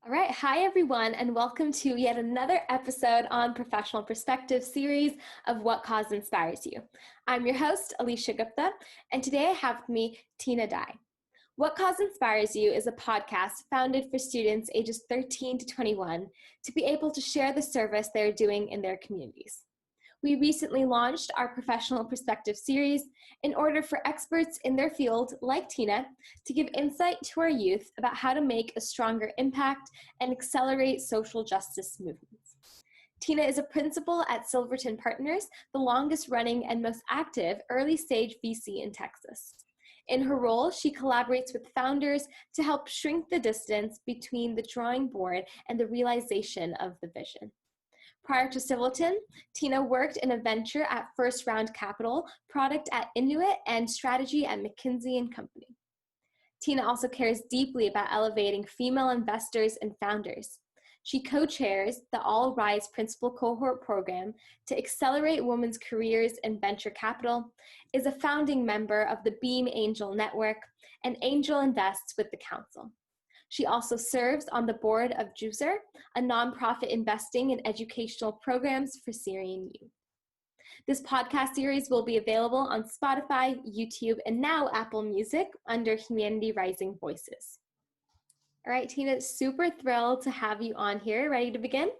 All right. Hi, everyone, and welcome to yet another episode on Professional Perspective series of What Cause Inspires You. I'm your host, Alicia Gupta, and today I have with me Tina Dai. What Cause Inspires You is a podcast founded for students ages 13 to 21 to be able to share the service they're doing in their communities. We recently launched our Professional Perspective series in order for experts in their field, like Tina, to give insight to our youth about how to make a stronger impact and accelerate social justice movements. Tina is a principal at Silverton Partners, the longest running and most active early stage VC in Texas. In her role, she collaborates with founders to help shrink the distance between the drawing board and the realization of the vision. Prior to Silverton, Tina worked in a venture at First Round Capital, product at Intuit, and strategy at McKinsey Company. Tina also cares deeply about elevating female investors and founders. She co-chairs the AllRaise Principal Cohort program to accelerate women's careers in venture capital, is a founding member of the Beam Angel Network, and angel invests with the council. She also serves on the board of Jusoor, a nonprofit investing in educational programs for Syrian youth. This podcast series will be available on Spotify, YouTube, and now Apple Music under Humanity Rising Voices. All right, Tina, super thrilled to have you on here. Ready to begin?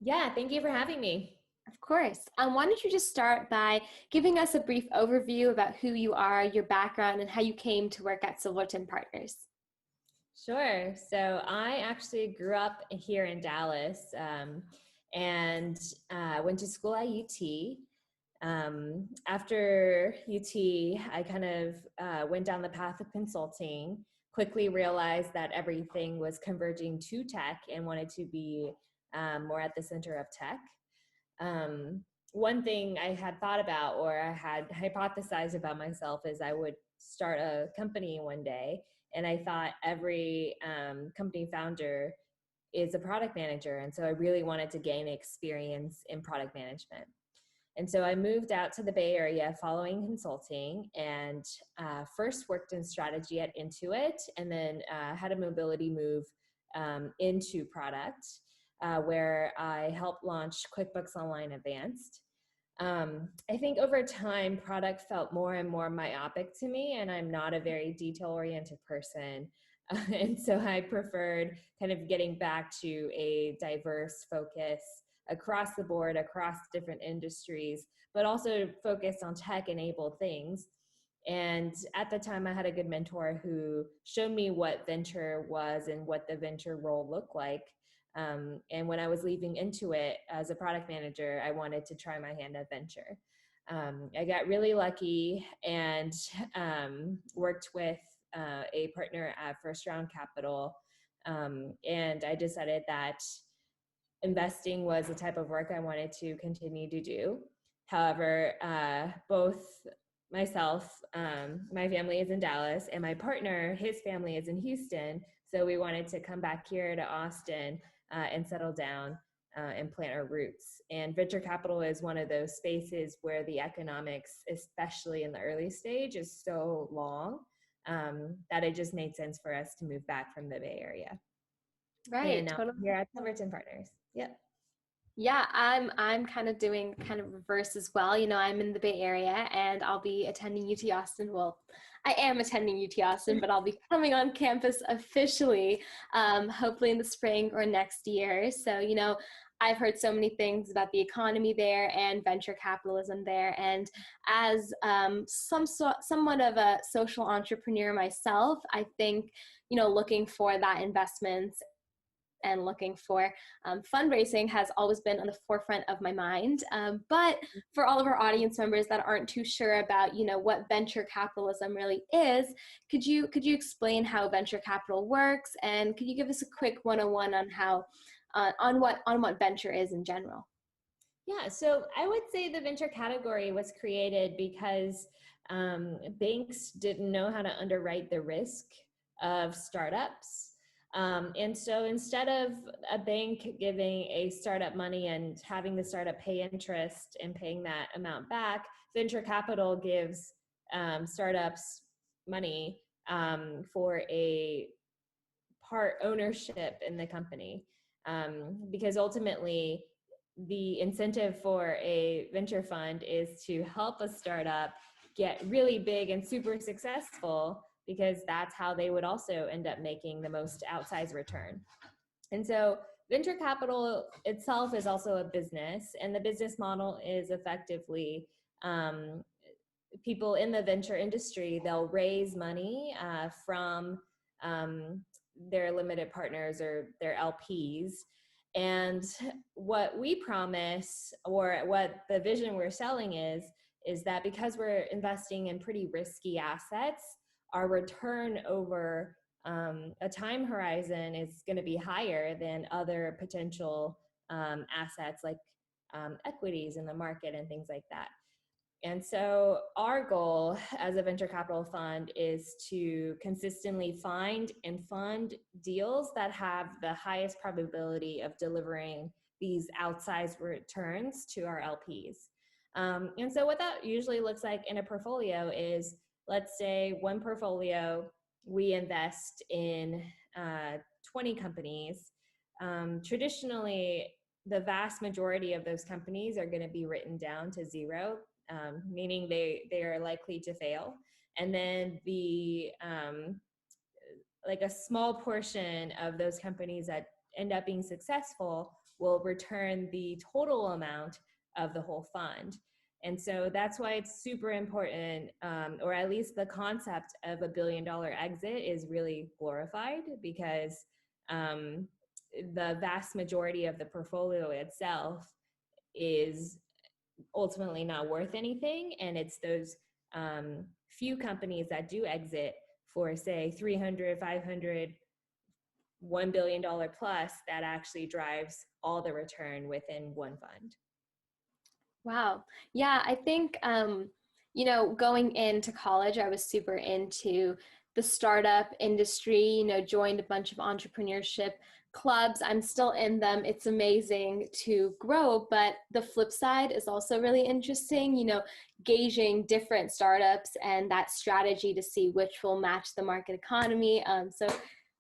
Yeah, thank you for having me. Of course. Why don't you just start by giving us a brief overview about who you are, your background, and how you came to work at Silverton Partners? Sure. So I actually grew up here in Dallas and went to school at UT. After UT, I kind of went down the path of consulting, quickly realized that everything was converging to tech and wanted to be more at the center of tech. One thing I had thought about, or I had hypothesized about myself, is I would start a company one day. And I thought every company founder is a product manager. And so I really wanted to gain experience in product management. And so I moved out to the Bay Area following consulting and first worked in strategy at Intuit, and then had a mobility move into product where I helped launch QuickBooks Online Advanced. I think over time, product felt more and more myopic to me, and I'm not a very detail-oriented person. And so I preferred kind of getting back to a diverse focus across the board, across different industries, but also focused on tech-enabled things. And at the time, I had a good mentor who showed me what venture was and what the venture role looked like. And when I was leaving Intuit as a product manager, I wanted to try my hand at venture. I got really lucky and worked with a partner at First Round Capital. And I decided that investing was the type of work I wanted to continue to do. However, both myself, my family is in Dallas, and my partner, his family is in Houston. So we wanted to come back here to Austin and settle down and plant our roots. And venture capital is one of those spaces where the economics, especially in the early stage, is so long that it just made sense for us to move back from the Bay Area. Right. And now totally. here at Silverton Partners. Yep. Yeah, I'm kind of doing kind of reverse as well. You know, I'm in the Bay Area and I'll be attending UT Austin. Well, I am attending UT Austin, but I'll be coming on campus officially, hopefully in the spring or next year. So, you know, I've heard so many things about the economy there and venture capitalism there. And as somewhat of a social entrepreneur myself, I think, you know, looking for that investments and looking for fundraising has always been on the forefront of my mind. But for all of our audience members that aren't too sure about, you know, what venture capitalism really is, could you explain how venture capital works, and could you give us a quick 101 on how on what venture is in general? Yeah, so I would say the venture category was created because banks didn't know how to underwrite the risk of startups. And so instead of a bank giving a startup money and having the startup pay interest and paying that amount back, venture capital gives startups money for a part ownership in the company, because ultimately the incentive for a venture fund is to help a startup get really big and super successful, because that's how they would also end up making the most outsized return. And so venture capital itself is also a business, and the business model is effectively people in the venture industry, they'll raise money from their limited partners or their LPs. And what we promise, or what the vision we're selling is that because we're investing in pretty risky assets, our return over a time horizon is going to be higher than other potential assets like equities in the market and things like that. And so our goal as a venture capital fund is to consistently find and fund deals that have the highest probability of delivering these outsized returns to our LPs. And so what that usually looks like in a portfolio is, let's say one portfolio, we invest in 20 companies. Traditionally, the vast majority of those companies are going to be written down to zero, meaning they are likely to fail. And then like a small portion of those companies that end up being successful will return the total amount of the whole fund. And so that's why it's super important, or at least the concept of $1 billion exit is really glorified, because the vast majority of the portfolio itself is ultimately not worth anything. And it's those few companies that do exit for, say, 300, 500, $1 billion plus that actually drives all the return within one fund. Wow. Yeah, I think, going into college, I was super into the startup industry, joined a bunch of entrepreneurship clubs. I'm still in them. It's amazing to grow, but the flip side is also really interesting, gauging different startups and that strategy to see which will match the market economy. So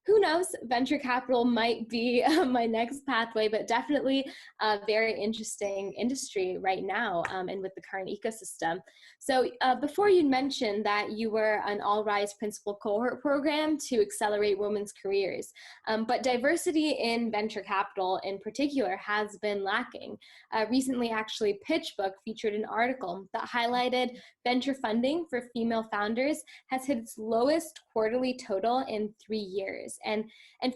who knows, venture capital might be my next pathway, but definitely a very interesting industry right now, and with the current ecosystem. So before you mentioned that you were an AllRaise Principal Cohort program to accelerate women's careers, but diversity in venture capital in particular has been lacking. Recently, actually, PitchBook featured an article that highlighted venture funding for female founders has hit its lowest quarterly total in 3 years. And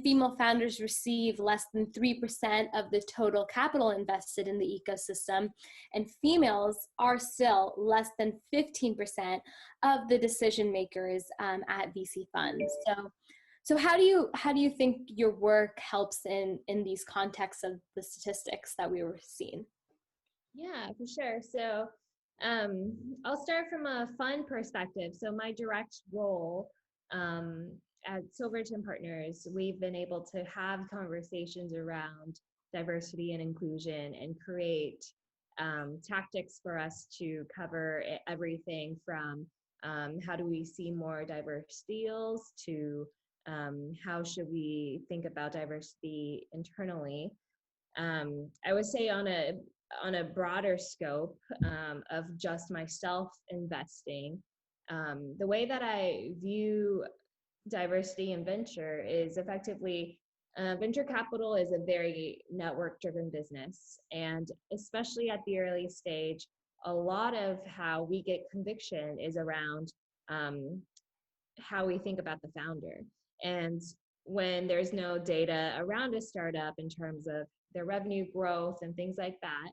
female founders receive less than 3% of the total capital invested in the ecosystem, and females are still less than 15% of the decision makers at VC funds. So how do you think your work helps in these contexts of the statistics that we were seeing? Yeah, for sure. So I'll start from a fund perspective. So my direct role at Silverton Partners, we've been able to have conversations around diversity and inclusion and create tactics for us to cover everything from how do we see more diverse deals to how should we think about diversity internally. I would say on a broader scope of just myself investing, the way that I view diversity in venture is effectively venture capital is a very network-driven business, and especially at the early stage, a lot of how we get conviction is around how we think about the founder. And when there's no data around a startup in terms of their revenue growth and things like that,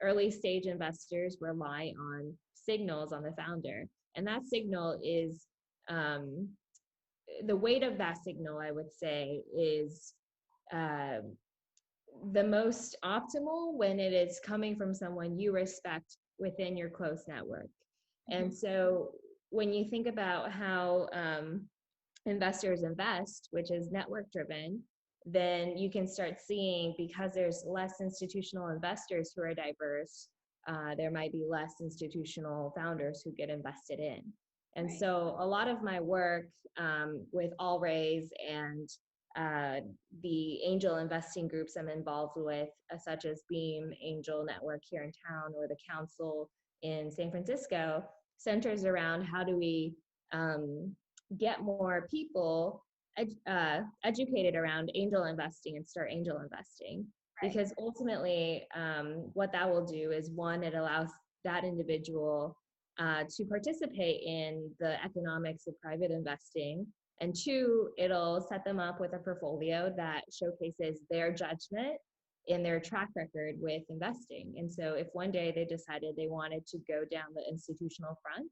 early stage investors rely on signals on the founder, and that signal is the weight of that signal, I would say, is the most optimal when it is coming from someone you respect within your close network. Mm-hmm. And so when you think about how investors invest, which is network driven, then you can start seeing, because there's less institutional investors who are diverse, there might be less institutional founders who get invested in. And Right. so a lot of my work with AllRaise and the angel investing groups I'm involved with, such as Beam Angel Network here in town or the Council in San Francisco, centers around how do we get more people educated around angel investing and start angel investing. Right. Because ultimately, what that will do is, one, it allows that individual to participate in the economics of private investing. And two, it'll set them up with a portfolio that showcases their judgment in their track record with investing. And so if one day they decided they wanted to go down the institutional front,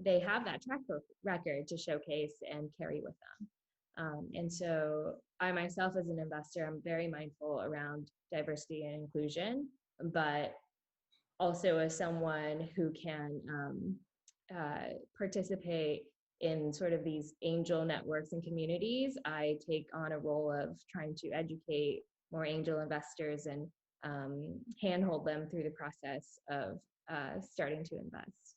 they have that track record to showcase and carry with them. And so I myself, as an investor, I'm very mindful around diversity and inclusion, but also as someone who can participate in sort of these angel networks and communities, I take on a role of trying to educate more angel investors and handhold them through the process of starting to invest.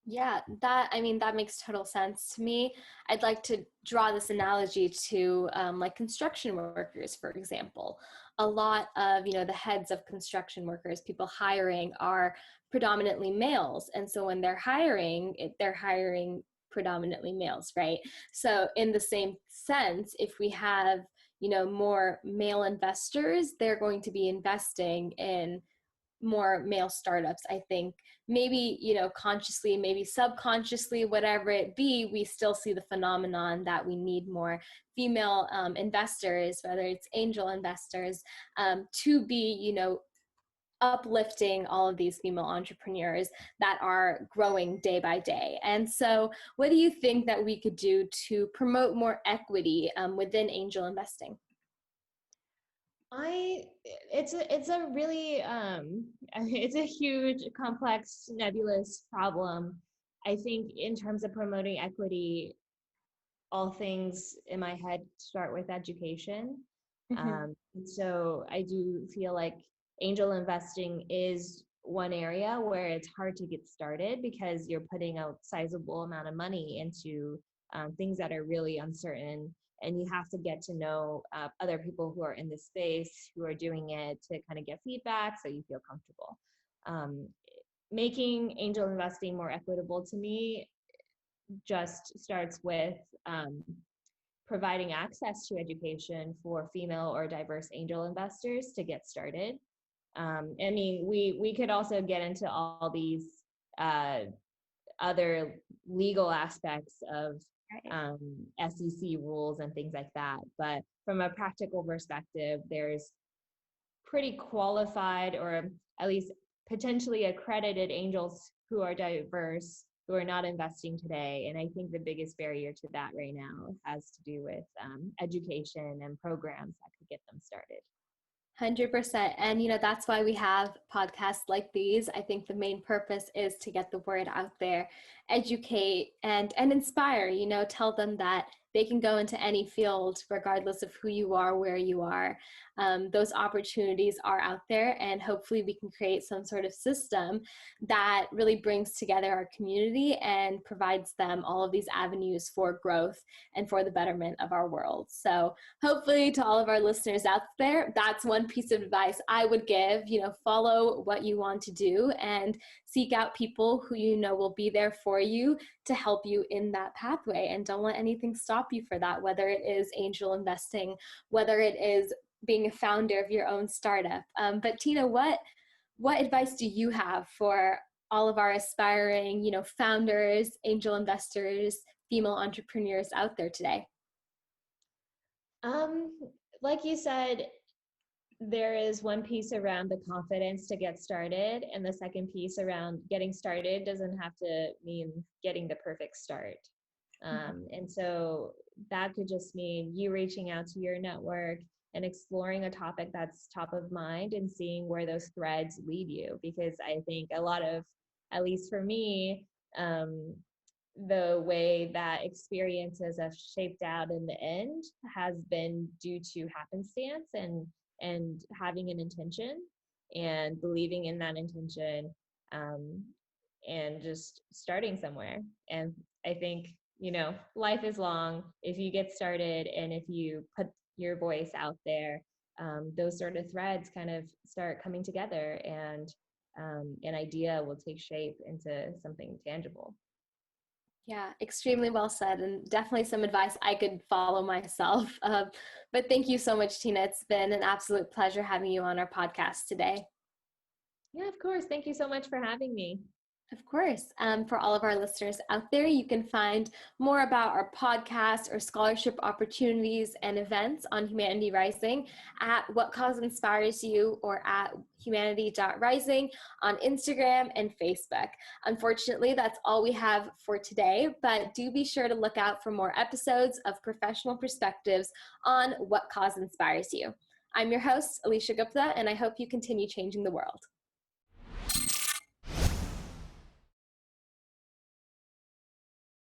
Yeah, that makes total sense to me. I'd like to draw this analogy to like construction workers, for example. A lot of, the heads of construction workers, people hiring, are predominantly males. And so when they're hiring predominantly males, right? So in the same sense, if we have, more male investors, they're going to be investing in more male startups. I think maybe, consciously, maybe subconsciously, whatever it be, we still see the phenomenon that we need more female investors, whether it's angel investors, to be, uplifting all of these female entrepreneurs that are growing day by day. And so what do you think that we could do to promote more equity within angel investing? It's a really it's a huge, complex, nebulous problem. I think in terms of promoting equity, all things in my head start with education. Mm-hmm. So I do feel like angel investing is one area where it's hard to get started because you're putting a sizable amount of money into things that are really uncertain, and you have to get to know other people who are in the space who are doing it to kind of get feedback so you feel comfortable. Um, Making angel investing more equitable to me just starts with providing access to education for female or diverse angel investors to get started. I mean, we could also get into all these other legal aspects of SEC rules and things like that. But from a practical perspective, there's pretty qualified, or at least potentially accredited angels who are diverse, who are not investing today. And I think the biggest barrier to that right now has to do with education and programs that could get them started. 100%. And, that's why we have podcasts like these. I think the main purpose is to get the word out there, educate and inspire, tell them that they can go into any field regardless of who you are, where you are. Those opportunities are out there, and hopefully we can create some sort of system that really brings together our community and provides them all of these avenues for growth and for the betterment of our world. So hopefully, to all of our listeners out there, that's one piece of advice I would give. Follow what you want to do and seek out people who will be there for you to help you in that pathway, and don't let anything stop you for that, whether it is angel investing, whether it is being a founder of your own startup. But Tina, what advice do you have for all of our aspiring, founders, angel investors, female entrepreneurs out there today? Like you said, there is one piece around the confidence to get started, and the second piece around getting started doesn't have to mean getting the perfect start. And so that could just mean you reaching out to your network and exploring a topic that's top of mind and seeing where those threads lead you. Because I think a lot of, at least for me, the way that experiences have shaped out in the end has been due to happenstance and having an intention and believing in that intention, and just starting somewhere. And I think, life is long. If you get started and if you put your voice out there, those sort of threads kind of start coming together, and an idea will take shape into something tangible. Yeah, extremely well said, and definitely some advice I could follow myself. But thank you so much, Tina. It's been an absolute pleasure having you on our podcast today. Yeah, of course. Thank you so much for having me. Of course. For all of our listeners out there, you can find more about our podcast or scholarship opportunities and events on Humanity Rising at What Cause Inspires You or at humanity.rising on Instagram and Facebook. Unfortunately, that's all we have for today, but do be sure to look out for more episodes of Professional Perspectives on What Cause Inspires You. I'm your host, Alicia Gupta, and I hope you continue changing the world.